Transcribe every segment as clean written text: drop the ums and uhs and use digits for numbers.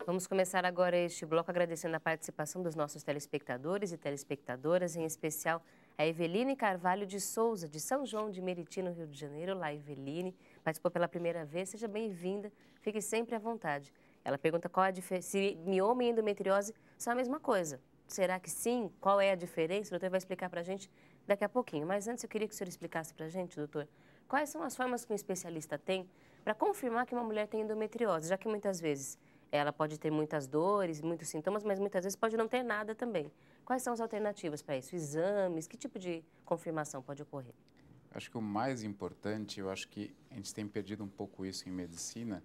Vamos começar agora este bloco agradecendo a participação dos nossos telespectadores e telespectadoras, em especial a Eveline Carvalho de Souza, de São João de Meriti, no Rio de Janeiro. Olá, Eveline. Participou pela primeira vez, seja bem-vinda, fique sempre à vontade. Ela pergunta qual a diferença, se mioma e endometriose são a mesma coisa. Será que sim? Qual é a diferença? O doutor vai explicar para a gente daqui a pouquinho. Mas antes eu queria que o senhor explicasse para a gente, doutor, quais são as formas que um especialista tem para confirmar que uma mulher tem endometriose, já que muitas vezes ela pode ter muitas dores, muitos sintomas, mas muitas vezes pode não ter nada também. Quais são as alternativas para isso? Exames? Que tipo de confirmação pode ocorrer? Acho que o mais importante, eu acho que a gente tem perdido um pouco isso em medicina,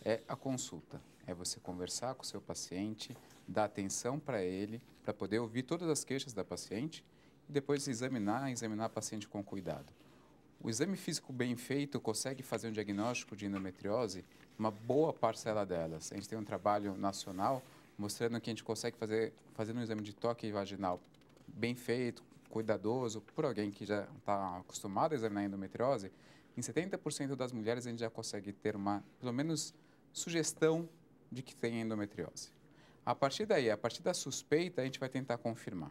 é a consulta. É você conversar com o seu paciente, dar atenção para ele, para poder ouvir todas as queixas da paciente e depois examinar a paciente com cuidado. O exame físico bem feito consegue fazer um diagnóstico de endometriose, uma boa parcela delas. A gente tem um trabalho nacional mostrando que a gente consegue fazer um exame de toque vaginal bem feito, cuidadoso, por alguém que já está acostumado a examinar endometriose. Em 70% das mulheres a gente já consegue ter uma, pelo menos, sugestão de que tem endometriose. A partir daí, a partir da suspeita, a gente vai tentar confirmar.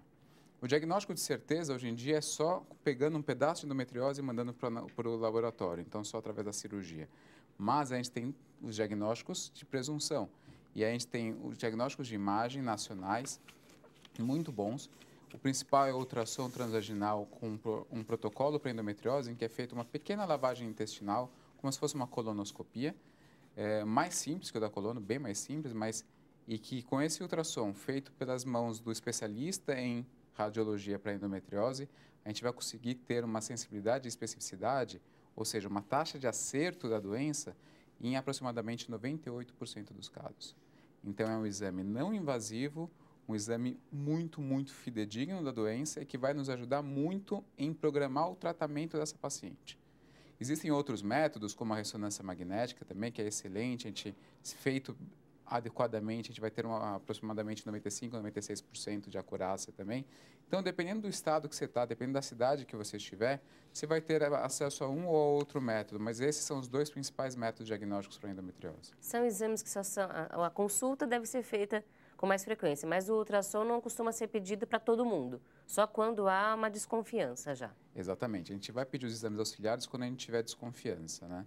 O diagnóstico de certeza, hoje em dia, é só pegando um pedaço de endometriose e mandando para o laboratório, então só através da cirurgia. Mas a gente tem os diagnósticos de presunção. E a gente tem os diagnósticos de imagem nacionais muito bons. O principal é o ultrassom transvaginal com um protocolo para endometriose, em que é feita uma pequena lavagem intestinal, como se fosse uma colonoscopia, mais simples que o da coluna, bem mais simples, mas e que com esse ultrassom feito pelas mãos do especialista em radiologia para endometriose, a gente vai conseguir ter uma sensibilidade e especificidade, ou seja, uma taxa de acerto da doença em aproximadamente 98% dos casos. Então, é um exame não invasivo, um exame muito fidedigno da doença e que vai nos ajudar muito em programar o tratamento dessa paciente. Existem outros métodos, como a ressonância magnética também, que é excelente, a gente, se feito adequadamente, a gente vai ter aproximadamente 95% a 96% de acurácia também. Então, dependendo do estado que você está, dependendo da cidade que você estiver, você vai ter acesso a um ou outro método, mas esses são os dois principais métodos diagnósticos para endometriose. São exames que só são... A consulta deve ser feita com mais frequência, mas o ultrassom não costuma ser pedido para todo mundo, só quando há uma desconfiança já. Exatamente. A gente vai pedir os exames auxiliares quando a gente tiver desconfiança, né?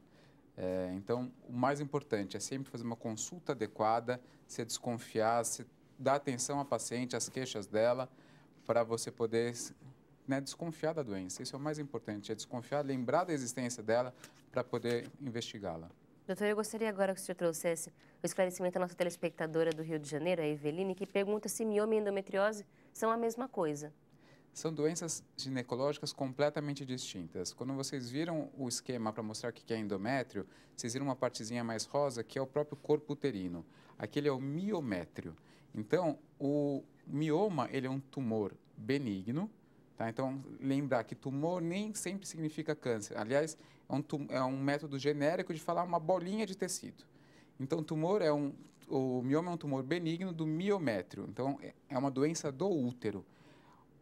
Então, o mais importante é sempre fazer uma consulta adequada, se desconfiar, se dar atenção à paciente, às queixas dela, para você poder, né, desconfiar da doença. Isso é o mais importante, é desconfiar, lembrar da existência dela para poder investigá-la. Doutor, eu gostaria agora que o senhor trouxesse o esclarecimento à nossa telespectadora do Rio de Janeiro, a Eveline, que pergunta se mioma e endometriose são a mesma coisa. São doenças ginecológicas completamente distintas. Quando vocês viram o esquema para mostrar o que é endométrio, vocês viram uma partezinha mais rosa, que é o próprio corpo uterino. Aquele é o miométrio. Então, o mioma, ele é um tumor benigno, tá? Então, lembrar que tumor nem sempre significa câncer. Aliás, é um método genérico de falar uma bolinha de tecido. Então, o mioma é um tumor benigno do miométrio. Então, é uma doença do útero.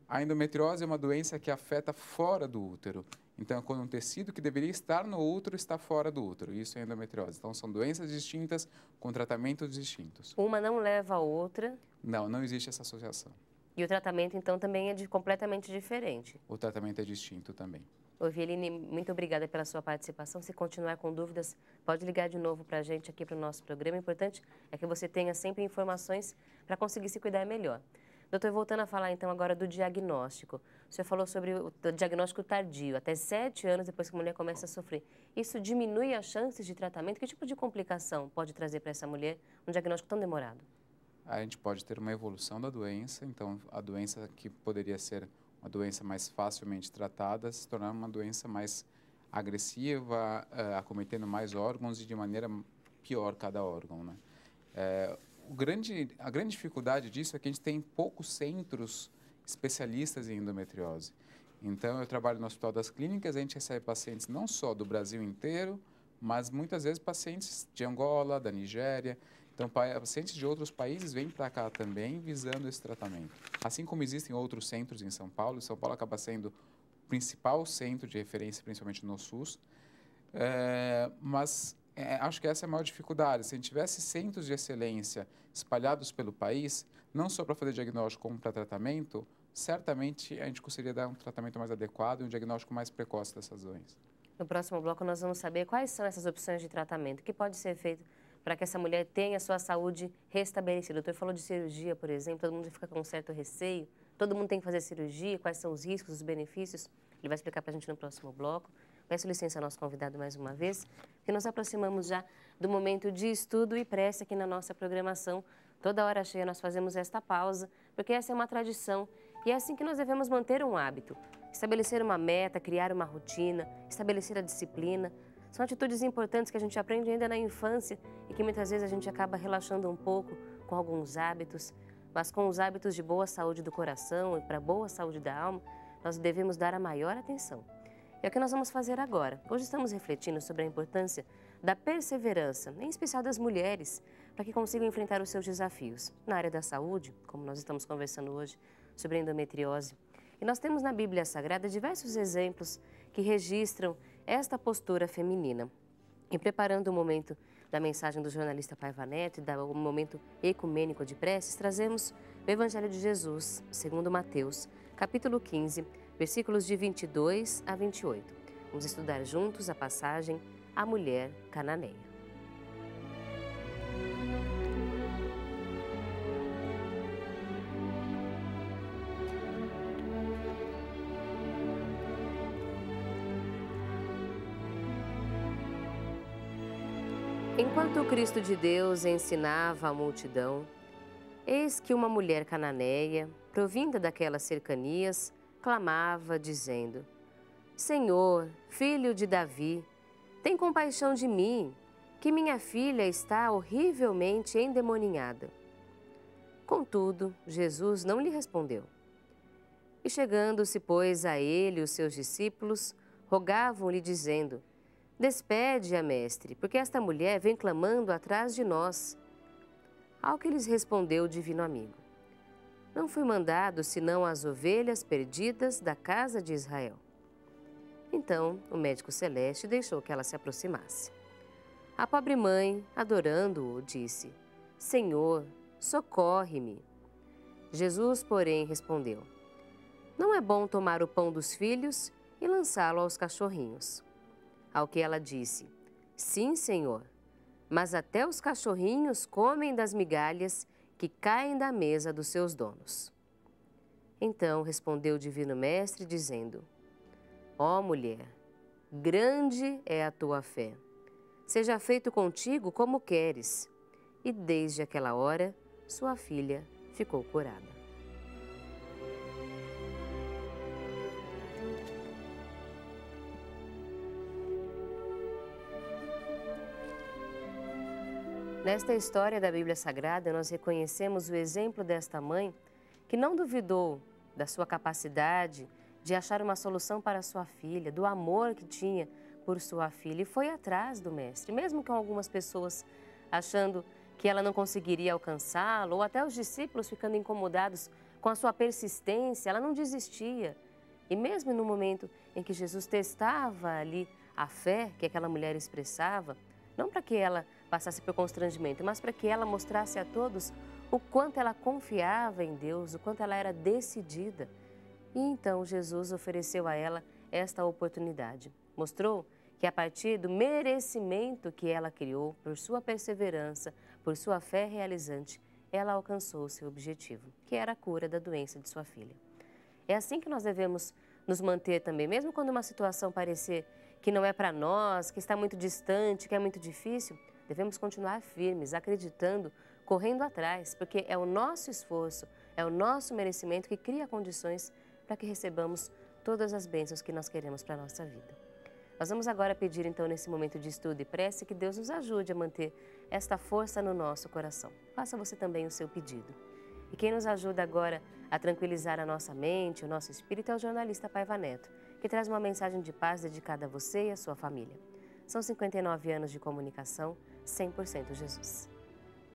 A endometriose é uma doença que afeta fora do útero. Então, é quando um tecido que deveria estar no útero está fora do útero. Isso é endometriose. Então, são doenças distintas com tratamentos distintos. Uma não leva a outra. Não existe essa associação. E o tratamento, então, também é completamente diferente. O tratamento é distinto também. Eveline, muito obrigada pela sua participação. Se continuar com dúvidas, pode ligar de novo para a gente aqui para o nosso programa. O importante é que você tenha sempre informações para conseguir se cuidar melhor. Doutor, voltando a falar então agora do diagnóstico. O senhor falou sobre o diagnóstico tardio, até 7 anos depois que a mulher começa a sofrer. Isso diminui as chances de tratamento? Que tipo de complicação pode trazer para essa mulher um diagnóstico tão demorado? A gente pode ter uma evolução da doença, então a doença que poderia ser uma doença mais facilmente tratada se tornar uma doença mais agressiva, acometendo mais órgãos e de maneira pior cada órgão, né? A grande dificuldade disso é que a gente tem poucos centros especialistas em endometriose. Então, eu trabalho no Hospital das Clínicas, a gente recebe pacientes não só do Brasil inteiro, mas muitas vezes pacientes de Angola, da Nigéria. Então, pacientes de outros países vêm para cá também visando esse tratamento. Assim como existem outros centros em São Paulo acaba sendo o principal centro de referência, principalmente no SUS. Mas acho que essa é a maior dificuldade. Se a gente tivesse centros de excelência espalhados pelo país, não só para fazer diagnóstico como para tratamento, certamente a gente conseguiria dar um tratamento mais adequado e um diagnóstico mais precoce dessas doenças. No próximo bloco, nós vamos saber quais são essas opções de tratamento, o que pode ser feito para que essa mulher tenha sua saúde restabelecida. O doutor falou de cirurgia, por exemplo, todo mundo fica com um certo receio, todo mundo tem que fazer cirurgia, quais são os riscos, os benefícios, ele vai explicar para a gente no próximo bloco. Peço licença ao nosso convidado mais uma vez, porque nos aproximamos já do momento de estudo e prece aqui na nossa programação. Toda hora cheia nós fazemos esta pausa, porque essa é uma tradição e é assim que nós devemos manter um hábito. Estabelecer uma meta, criar uma rotina, estabelecer a disciplina. São atitudes importantes que a gente aprende ainda na infância e que muitas vezes a gente acaba relaxando um pouco com alguns hábitos, mas com os hábitos de boa saúde do coração e para boa saúde da alma, nós devemos dar a maior atenção. É o que nós vamos fazer agora. Hoje estamos refletindo sobre a importância da perseverança, em especial das mulheres, para que consigam enfrentar os seus desafios. Na área da saúde, como nós estamos conversando hoje sobre a endometriose. E nós temos na Bíblia Sagrada diversos exemplos que registram esta postura feminina. E preparando o momento da mensagem do jornalista Paiva Neto e do momento ecumênico de preces, trazemos o Evangelho de Jesus, segundo Mateus, capítulo 15, versículos de 22 a 28. Vamos estudar juntos a passagem A Mulher Cananeia. Enquanto o Cristo de Deus ensinava a multidão, eis que uma mulher cananeia, provinda daquelas cercanias, clamava, dizendo: Senhor, filho de Davi, tem compaixão de mim, que minha filha está horrivelmente endemoninhada. Contudo, Jesus não lhe respondeu. E chegando-se, pois, a ele os seus discípulos, rogavam-lhe, dizendo: Despede-a, mestre, porque esta mulher vem clamando atrás de nós. Ao que lhes respondeu o divino amigo: Não fui mandado senão às ovelhas perdidas da casa de Israel. Então o médico celeste deixou que ela se aproximasse. A pobre mãe, adorando-o, disse: Senhor, socorre-me. Jesus, porém, respondeu: Não é bom tomar o pão dos filhos e lançá-lo aos cachorrinhos. Ao que ela disse: Sim, Senhor, mas até os cachorrinhos comem das migalhas que caem da mesa dos seus donos. Então respondeu o Divino Mestre, dizendo: Ó mulher, grande é a tua fé. Seja feito contigo como queres. E desde aquela hora, sua filha ficou curada. Nesta história da Bíblia Sagrada, nós reconhecemos o exemplo desta mãe que não duvidou da sua capacidade de achar uma solução para sua filha, do amor que tinha por sua filha e foi atrás do mestre, mesmo com algumas pessoas achando que ela não conseguiria alcançá-lo, ou até os discípulos ficando incomodados com a sua persistência, ela não desistia. E mesmo no momento em que Jesus testava ali a fé que aquela mulher expressava, não para que ela passasse por constrangimento, mas para que ela mostrasse a todos o quanto ela confiava em Deus, o quanto ela era decidida. E então Jesus ofereceu a ela esta oportunidade. Mostrou que a partir do merecimento que ela criou, por sua perseverança, por sua fé realizante, ela alcançou o seu objetivo, que era a cura da doença de sua filha. É assim que nós devemos nos manter também, mesmo quando uma situação parecer que não é para nós, que está muito distante, que é muito difícil, devemos continuar firmes, acreditando, correndo atrás, porque é o nosso esforço, é o nosso merecimento que cria condições para que recebamos todas as bênçãos que nós queremos para a nossa vida. Nós vamos agora pedir, então, nesse momento de estudo e prece, que Deus nos ajude a manter esta força no nosso coração. Faça você também o seu pedido. E quem nos ajuda agora a tranquilizar a nossa mente, o nosso espírito, é o jornalista Paiva Neto, que traz uma mensagem de paz dedicada a você e a sua família. São 59 anos de comunicação 100% Jesus.